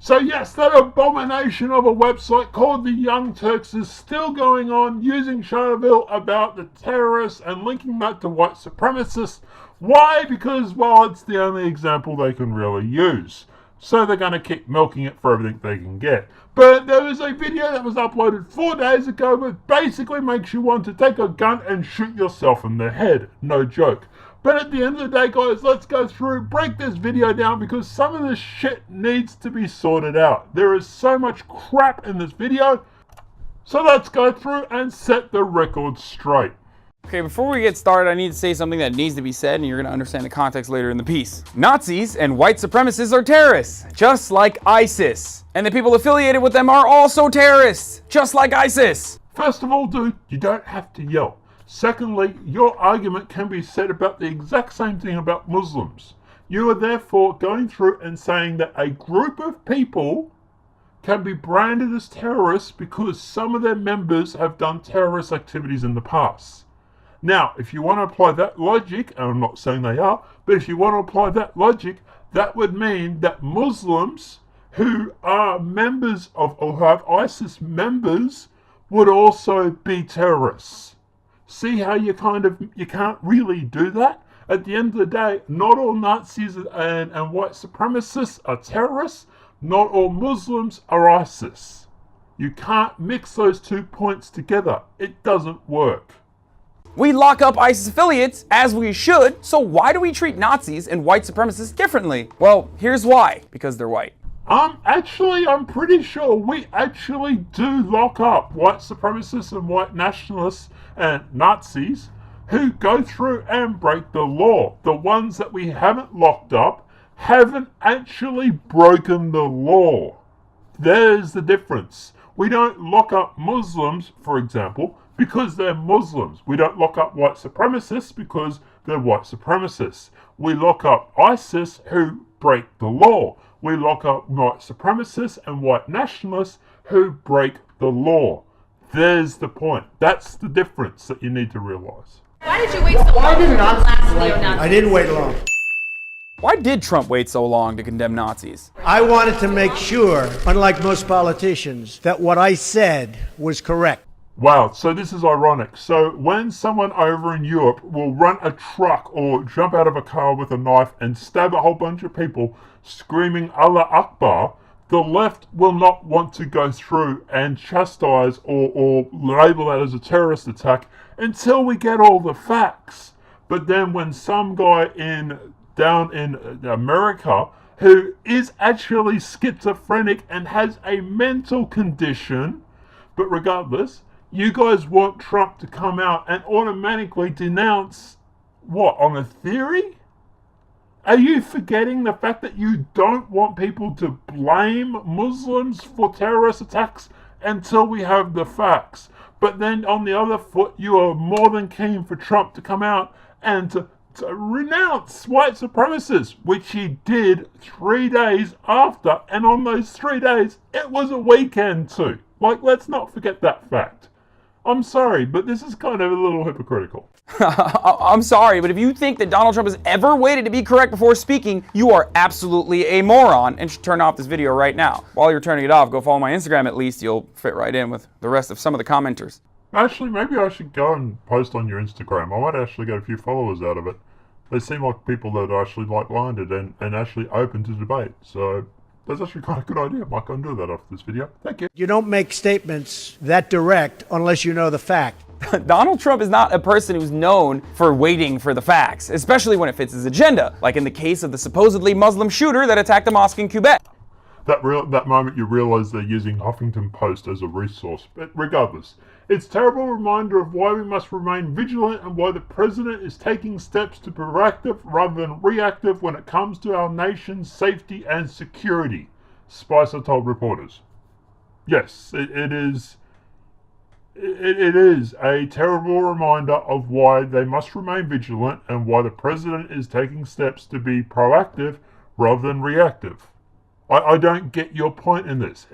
So yes, that abomination of a website called the Young Turks is still going on, using Charleville about the terrorists and linking that to white supremacists. Why? Because, well, it's the only example they can really use. So they're going to keep milking it for everything they can get. But there was a video that was uploaded 4 days ago that basically makes you want to take a gun and shoot yourself in the head. No joke. But at the end of the day, guys, let's go through, break this video down, because some of this shit needs to be sorted out. There is so much crap in this video. So let's go through and set the record straight. Okay, before we get started, I need to say something that needs to be said, and you're going to understand the context later in the piece. Nazis and white supremacists are terrorists, just like ISIS. And the people affiliated with them are also terrorists, just like ISIS. First of all, dude, you don't have to yell. Secondly, your argument can be said about the exact same thing about Muslims. You are therefore going through and saying that a group of people can be branded as terrorists because some of their members have done terrorist activities in the past. Now, if you want to apply that logic, and I'm not saying they are, but if you want to apply that logic, that would mean that Muslims who are members of, or have ISIS members, would also be terrorists. See how you can't really do that? At the end of the day, not all Nazis and white supremacists are terrorists. Not all Muslims are ISIS. You can't mix those 2 points together. It doesn't work. We lock up ISIS affiliates, as we should, so why do we treat Nazis and white supremacists differently? Well, here's why. Because they're white. I'm pretty sure we actually do lock up white supremacists and white nationalists and Nazis who go through and break the law. The ones that we haven't locked up haven't actually broken the law. There's the difference. We don't lock up Muslims, for example, because they're Muslims. We don't lock up white supremacists because they're white supremacists. We lock up ISIS who break the law. We lock up white supremacists and white nationalists who break the law. There's the point. That's the difference that you need to realize. Why did you wait so long to last neo-Nazi? I didn't wait long. Why did Trump wait so long to condemn Nazis? I wanted to make sure, unlike most politicians, that what I said was correct. Wow, so this is ironic. So when someone over in Europe will run a truck or jump out of a car with a knife and stab a whole bunch of people screaming Allah Akbar, the left will not want to go through and chastise or label that as a terrorist attack until we get all the facts. But then when some guy down in America who is actually schizophrenic and has a mental condition, but regardless, you guys want Trump to come out and automatically denounce what, on a theory? Are you forgetting the fact that you don't want people to blame Muslims for terrorist attacks until we have the facts? But then on the other foot, you are more than keen for Trump to come out and to renounce white supremacists, which he did 3 days after. And on those 3 days, it was a weekend too. Like, let's not forget that fact. I'm sorry, but this is kind of a little hypocritical. I'm sorry, but if you think that Donald Trump has ever waited to be correct before speaking, you are absolutely a moron and should turn off this video right now. While you're turning it off, go follow my Instagram at least. You'll fit right in with the rest of some of the commenters. Actually, maybe I should go and post on your Instagram. I might actually get a few followers out of it. They seem like people that are actually like-minded and actually open to debate. So that's actually kind of a good idea. I might go and do that after this video. Thank you. You don't make statements that direct unless you know the fact. Donald Trump is not a person who's known for waiting for the facts, especially when it fits his agenda, like in the case of the supposedly Muslim shooter that attacked a mosque in Quebec. That moment you realize they're using Huffington Post as a resource. But regardless, it's a terrible reminder of why we must remain vigilant and why the president is taking steps to be proactive rather than reactive when it comes to our nation's safety and security, Spicer told reporters. Yes, it is a terrible reminder of why they must remain vigilant and why the president is taking steps to be proactive rather than reactive. I don't get your point in this.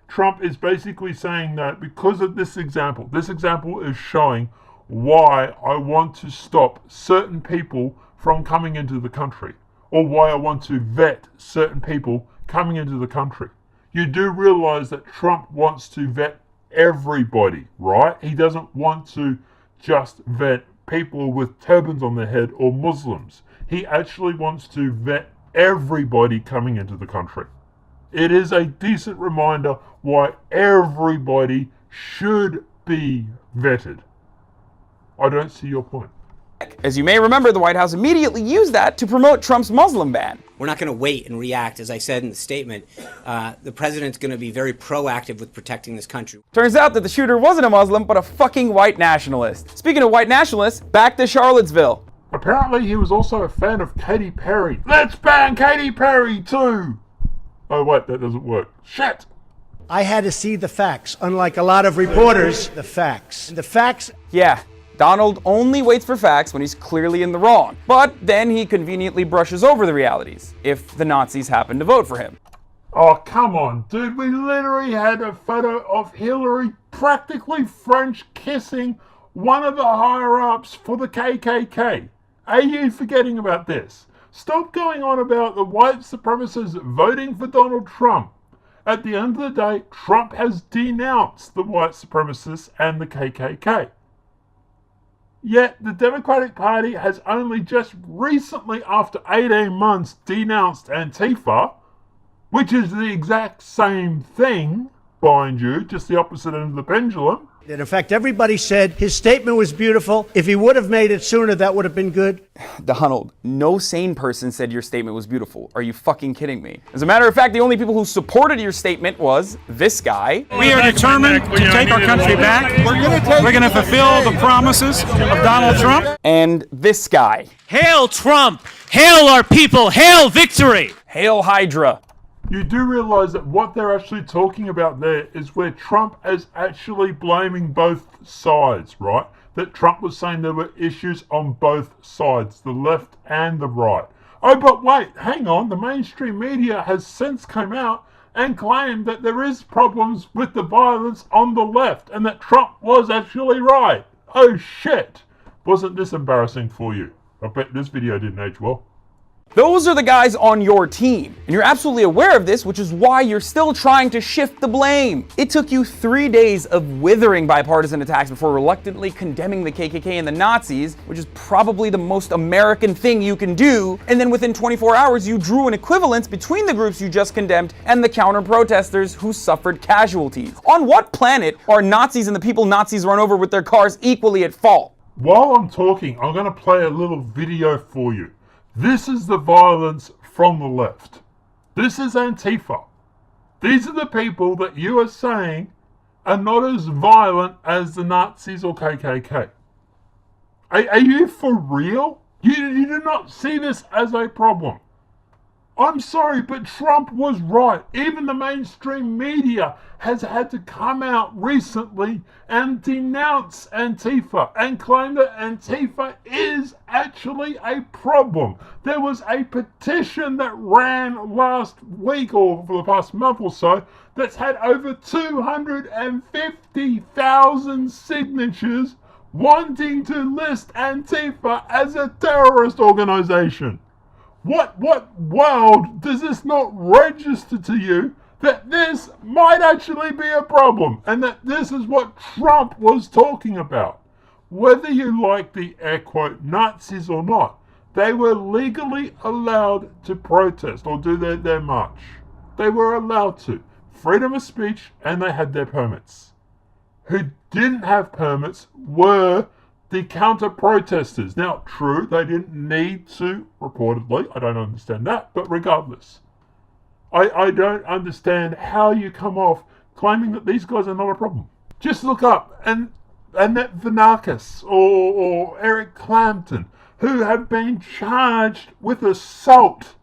Trump is basically saying that because of this example is showing why I want to stop certain people from coming into the country, or why I want to vet certain people coming into the country. You do realize that Trump wants to vet everybody, right? He doesn't want to just vet people with turbans on their head or Muslims. He actually wants to vet everybody coming into the country. It is a decent reminder why everybody should be vetted. I don't see your point. As you may remember, the White House immediately used that to promote Trump's Muslim ban. We're not going to wait and react. As I said in the statement, the president's going to be very proactive with protecting this country. Turns out that the shooter wasn't a Muslim, but a fucking white nationalist. Speaking of white nationalists, back to Charlottesville. Apparently he was also a fan of Katy Perry. Let's ban Katy Perry too! Oh wait, that doesn't work. Shit! I had to see the facts. Unlike a lot of reporters, the facts. And the facts. Yeah, Donald only waits for facts when he's clearly in the wrong. But then he conveniently brushes over the realities, if the Nazis happen to vote for him. Oh, come on, dude. We literally had a photo of Hillary practically French kissing one of the higher-ups for the KKK. Are you forgetting about this? Stop going on about the white supremacists voting for Donald Trump. At the end of the day, Trump has denounced the white supremacists and the KKK. Yet the Democratic Party has only just recently, after 18 months, denounced Antifa, which is the exact same thing, mind you, just the opposite end of the pendulum. And in fact, everybody said his statement was beautiful. If he would have made it sooner, that would have been good. Donald, no sane person said your statement was beautiful. Are you fucking kidding me? As a matter of fact, the only people who supported your statement was this guy. We are determined to take our country back. We're going to fulfill the promises of Donald Trump. And this guy. Hail Trump! Hail our people! Hail victory! Hail Hydra. You do realize that what they're actually talking about there is where Trump is actually blaming both sides, right? That Trump was saying there were issues on both sides, the left and the right. Oh, but wait, hang on. The mainstream media has since come out and claimed that there is problems with the violence on the left and that Trump was actually right. Oh, shit. Wasn't this embarrassing for you? I bet this video didn't age well. Those are the guys on your team. And you're absolutely aware of this, which is why you're still trying to shift the blame. It took you 3 days of withering bipartisan attacks before reluctantly condemning the KKK and the Nazis, which is probably the most American thing you can do. And then within 24 hours, you drew an equivalence between the groups you just condemned and the counter-protesters who suffered casualties. On what planet are Nazis and the people Nazis run over with their cars equally at fault? While I'm talking, I'm going to play a little video for you. This is the violence from the left. This is Antifa. These are the people that you are saying are not as violent as the Nazis or KKK. Are you for real? You do not see this as a problem. I'm sorry, but Trump was right. Even the mainstream media has had to come out recently and denounce Antifa and claim that Antifa is actually a problem. There was a petition that ran last week or for the past month or so that's had over 250,000 signatures wanting to list Antifa as a terrorist organization. What world does this not register to you that this might actually be a problem and that this is what Trump was talking about? Whether you like the air quote Nazis or not, they were legally allowed to protest or do their march. They were allowed to. Freedom of speech, and they had their permits. Who didn't have permits were the counter-protesters. Now, true, they didn't need to, reportedly. I don't understand that, but regardless. I don't understand how you come off claiming that these guys are not a problem. Just look up Annette Vanakis or Eric Clapton, who have been charged with assault.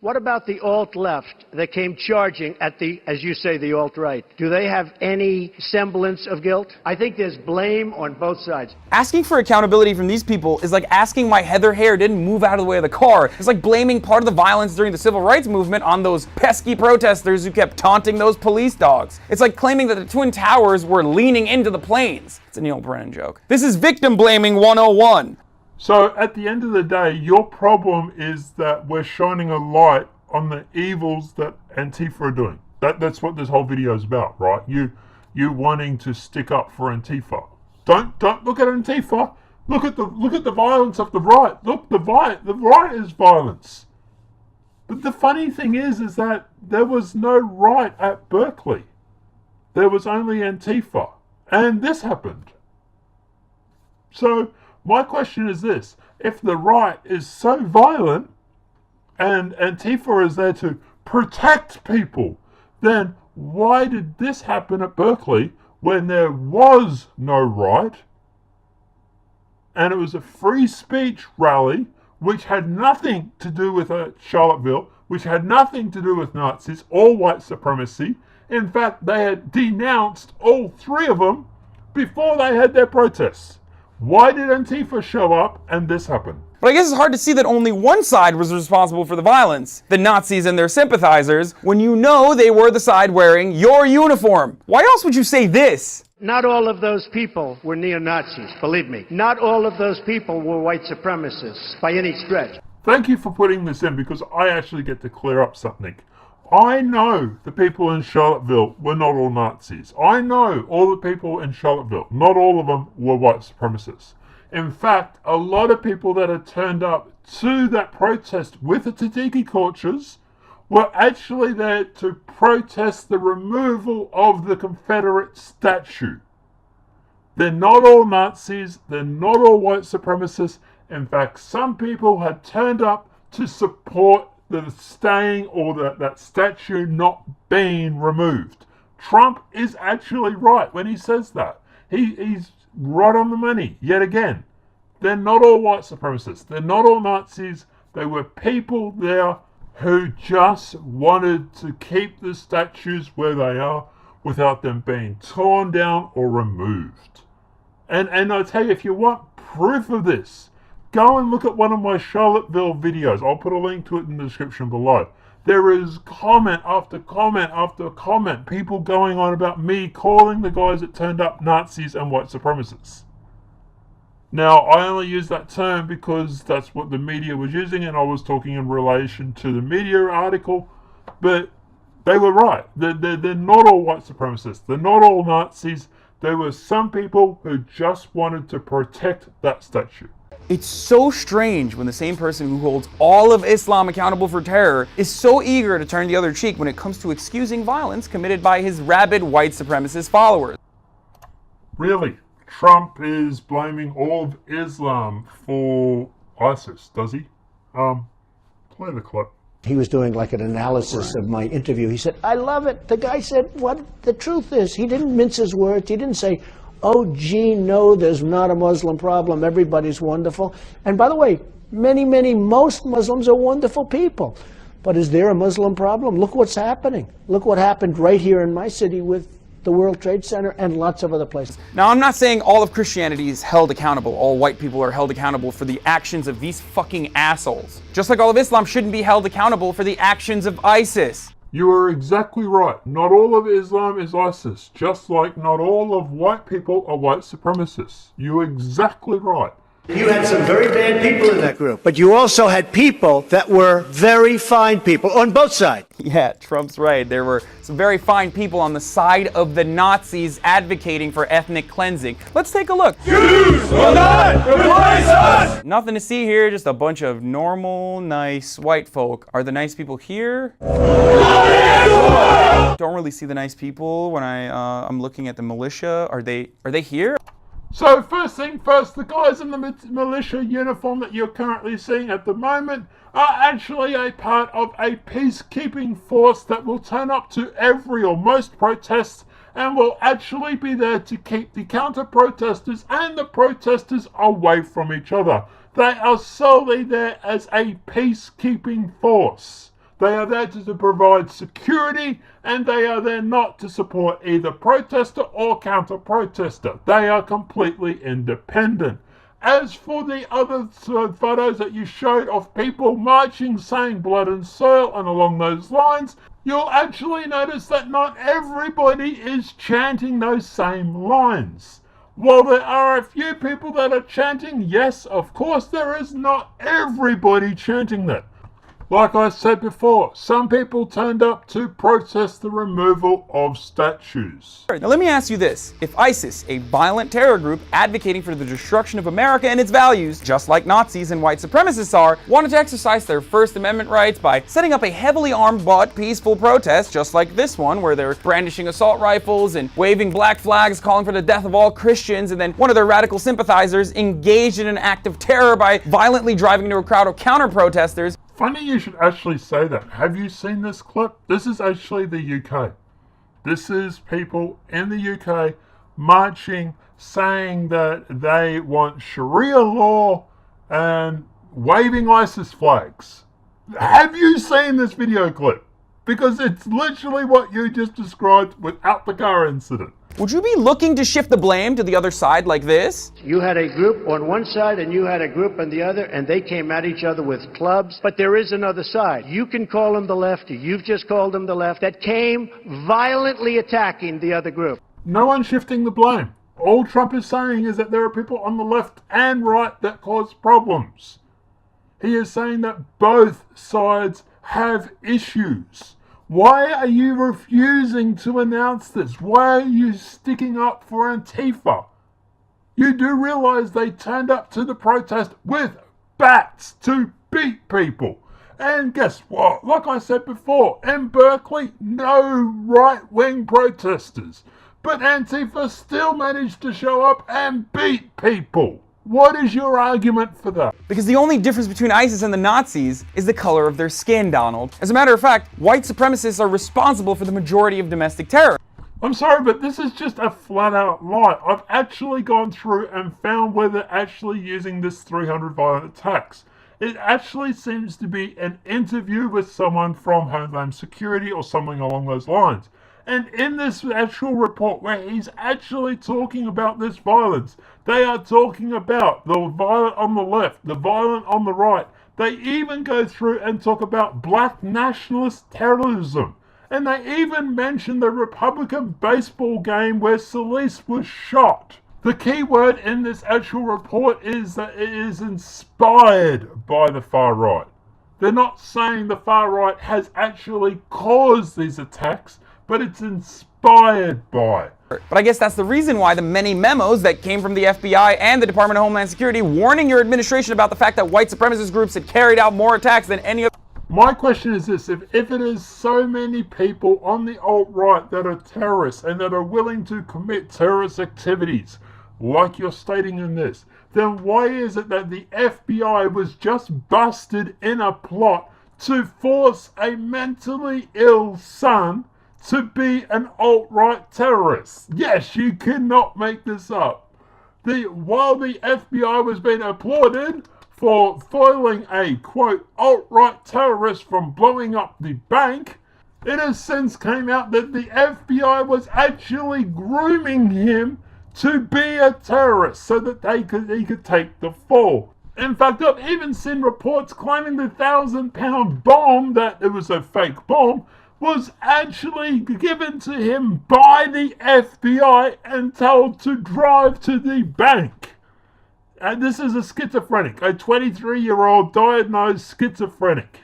What about the alt-left that came charging at the, as you say, the alt-right? Do they have any semblance of guilt? I think there's blame on both sides. Asking for accountability from these people is like asking why Heather Heyer didn't move out of the way of the car. It's like blaming part of the violence during the civil rights movement on those pesky protesters who kept taunting those police dogs. It's like claiming that the Twin Towers were leaning into the planes. It's a Neil Brennan joke. This is victim blaming 101. So at the end of the day, your problem is that we're shining a light on the evils that Antifa are doing. That's what this whole video is about, right? You wanting to stick up for Antifa. Don't look at Antifa. Look at the violence of the right. Look, the right is violence. But the funny thing is that there was no right at Berkeley. There was only Antifa. And this happened. So my question is this. If the right is so violent and Antifa is there to protect people, then why did this happen at Berkeley when there was no right? And it was a free speech rally which had nothing to do with Charlottesville, which had nothing to do with Nazis or white supremacy. In fact, they had denounced all three of them before they had their protests. Why did Antifa show up and this happened? But I guess it's hard to see that only one side was responsible for the violence, the Nazis and their sympathizers, when you know they were the side wearing your uniform. Why else would you say this? Not all of those people were neo-Nazis, believe me. Not all of those people were white supremacists by any stretch. Thank you for putting this in because I actually get to clear up something. I know the people in Charlottesville were not all Nazis. I know all the people in Charlottesville, not all of them were white supremacists. In fact, a lot of people that had turned up to that protest with the tzatziki torches were actually there to protest the removal of the Confederate statue. They're not all Nazis, they're not all white supremacists. In fact, some people had turned up to support the staying or that statue not being removed. Trump is actually right when he says that. He's right on the money, yet again. They're not all white supremacists. They're not all Nazis. They were people there who just wanted to keep the statues where they are without them being torn down or removed. And I tell you, if you want proof of this, go and look at one of my Charlottesville videos. I'll put a link to it in the description below. There is comment after comment after comment, people going on about me calling the guys that turned up Nazis and white supremacists. Now, I only use that term because that's what the media was using, and I was talking in relation to the media article, but they were right. They're not all white supremacists. They're not all Nazis. There were some people who just wanted to protect that statue. It's so strange when the same person who holds all of Islam accountable for terror is so eager to turn the other cheek when it comes to excusing violence committed by his rabid white supremacist followers. Really? Trump is blaming all of Islam for ISIS, does he? Play the clip. He was doing like an analysis of my interview. He said, I love it. The guy said what the truth is. He didn't mince his words. He didn't say, oh, gee, no, there's not a Muslim problem. Everybody's wonderful. And by the way, most Muslims are wonderful people. But is there a Muslim problem? Look what's happening. Look what happened right here in my city with the World Trade Center and lots of other places. Now, I'm not saying all of Christianity is held accountable. All white people are held accountable for the actions of these fucking assholes. Just like all of Islam shouldn't be held accountable for the actions of ISIS. You are exactly right. Not all of Islam is ISIS, just like not all of white people are white supremacists. You're exactly right. You had some very bad people in that group, but you also had people that were very fine people on both sides. Yeah, Trump's right. There were some very fine people on the side of the Nazis advocating for ethnic cleansing. Let's take a look. Jews will not replace us! Nothing to see here, just a bunch of normal, nice white folk. Are the nice people here? Don't really see the nice people when I'm looking at the militia. Are they here? So first thing first, the guys in the militia uniform that you're currently seeing at the moment are actually a part of a peacekeeping force that will turn up to every or most protests and will actually be there to keep the counter-protesters and the protesters away from each other. They are solely there as a peacekeeping force. They are there to provide security, and they are there not to support either protester or counter-protester. They are completely independent. As for the other photos that you showed of people marching, saying blood and soil and along those lines, you'll actually notice that not everybody is chanting those same lines. While there are a few people that are chanting, yes, of course, there is not everybody chanting that. Like I said before, some people turned up to protest the removal of statues. Now let me ask you this. If ISIS, a violent terror group advocating for the destruction of America and its values, just like Nazis and white supremacists are, wanted to exercise their First Amendment rights by setting up a heavily armed but peaceful protest, just like this one, where they're brandishing assault rifles and waving black flags calling for the death of all Christians, and then one of their radical sympathizers engaged in an act of terror by violently driving into a crowd of counter-protesters. Funny you should actually say that. Have you seen this clip? This is actually the UK. This is people in the UK marching, saying that they want Sharia law and waving ISIS flags. Have you seen this video clip? Because it's literally what you just described without the car incident. Would you be looking to shift the blame to the other side like this? You had a group on one side and you had a group on the other, and they came at each other with clubs. But there is another side. You can call them the left, or you've just called them the left, that came violently attacking the other group. No one's shifting the blame. All Trump is saying is that there are people on the left and right that cause problems. He is saying that both sides have issues. Why are you refusing to announce this? Why are you sticking up for Antifa? You do realize they turned up to the protest with bats to beat people. And guess what? Like I said before, in Berkeley, no right-wing protesters. But Antifa still managed to show up and beat people. What is your argument for that? Because the only difference between ISIS and the Nazis is the color of their skin, Donald. As a matter of fact, white supremacists are responsible for the majority of domestic terror. I'm sorry, but this is just a flat-out lie. I've actually gone through and found where they're actually using this 300 violent attacks. It actually seems to be an interview with someone from Homeland Security or something along those lines. And in this actual report where he's actually talking about this violence, they are talking about the violent on the left, the violent on the right. They even go through and talk about black nationalist terrorism. And they even mention the Republican baseball game where Solis was shot. The key word in this actual report is that it is inspired by the far right. They're not saying the far right has actually caused these attacks, but it's inspired by. But I guess that's the reason why the many memos that came from the FBI and the Department of Homeland Security warning your administration about the fact that white supremacist groups had carried out more attacks than any other. My question is this, if it is so many people on the alt-right that are terrorists and that are willing to commit terrorist activities, like you're stating in this, then why is it that the FBI was just busted in a plot to force a mentally ill son to be an alt-right terrorist? Yes, you cannot make this up. While the FBI was being applauded for foiling a, quote, alt-right terrorist from blowing up the bank, it has since came out that the FBI was actually grooming him to be a terrorist so that he could take the fall. In fact, I've even seen reports claiming the 1,000-pound bomb, that it was a fake bomb, was actually given to him by the FBI and told to drive to the bank. And this is a schizophrenic, a 23-year-old diagnosed schizophrenic.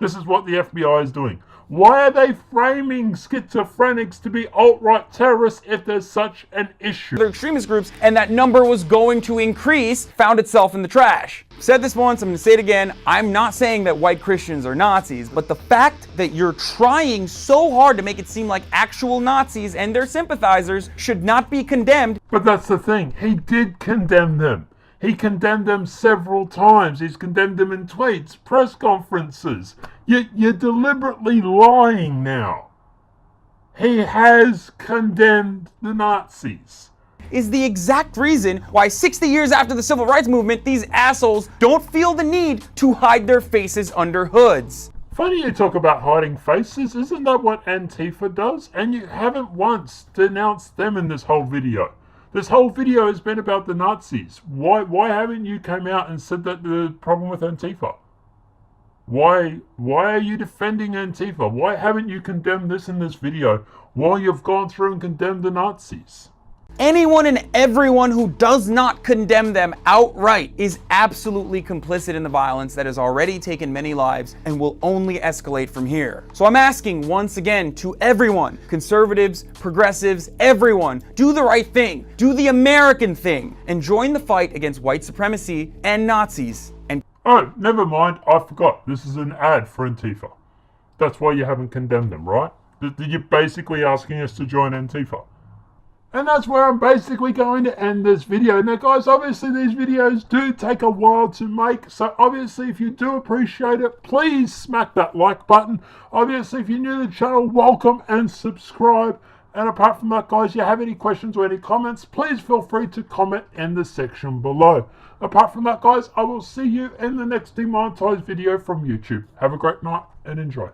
This is what the FBI is doing. Why are they framing schizophrenics to be alt-right terrorists if there's such an issue? Other extremist groups, and that number was going to increase, found itself in the trash. I've said this once, I'm going to say it again. I'm not saying that white Christians are Nazis, but the fact that you're trying so hard to make it seem like actual Nazis and their sympathizers should not be condemned. But that's the thing. He did condemn them. He condemned them several times. He's condemned them in tweets, press conferences. You're deliberately lying now. He has condemned the Nazis. Is the exact reason why 60 years after the civil rights movement, these assholes don't feel the need to hide their faces under hoods. Funny you talk about hiding faces. Isn't that what Antifa does? And you haven't once denounced them in this whole video. This whole video has been about the Nazis. Why haven't you come out and said that the problem with Antifa? Why are you defending Antifa? Why haven't you condemned this in this video while you've gone through and condemned the Nazis? Anyone and everyone who does not condemn them outright is absolutely complicit in the violence that has already taken many lives and will only escalate from here. So I'm asking once again to everyone, conservatives, progressives, everyone, do the right thing, do the American thing, and join the fight against white supremacy and Nazis. And oh, never mind, I forgot. This is an ad for Antifa. That's why you haven't condemned them, right? You're basically asking us to join Antifa. And that's where I'm basically going to end this video. Now guys, obviously these videos do take a while to make, so obviously if you do appreciate it, please smack that like button. Obviously if you're new to the channel, welcome and subscribe. And apart from that guys, if you have any questions or any comments, please feel free to comment in the section below. Apart from that guys, I will see you in the next demonetized video from YouTube. Have a great night and enjoy.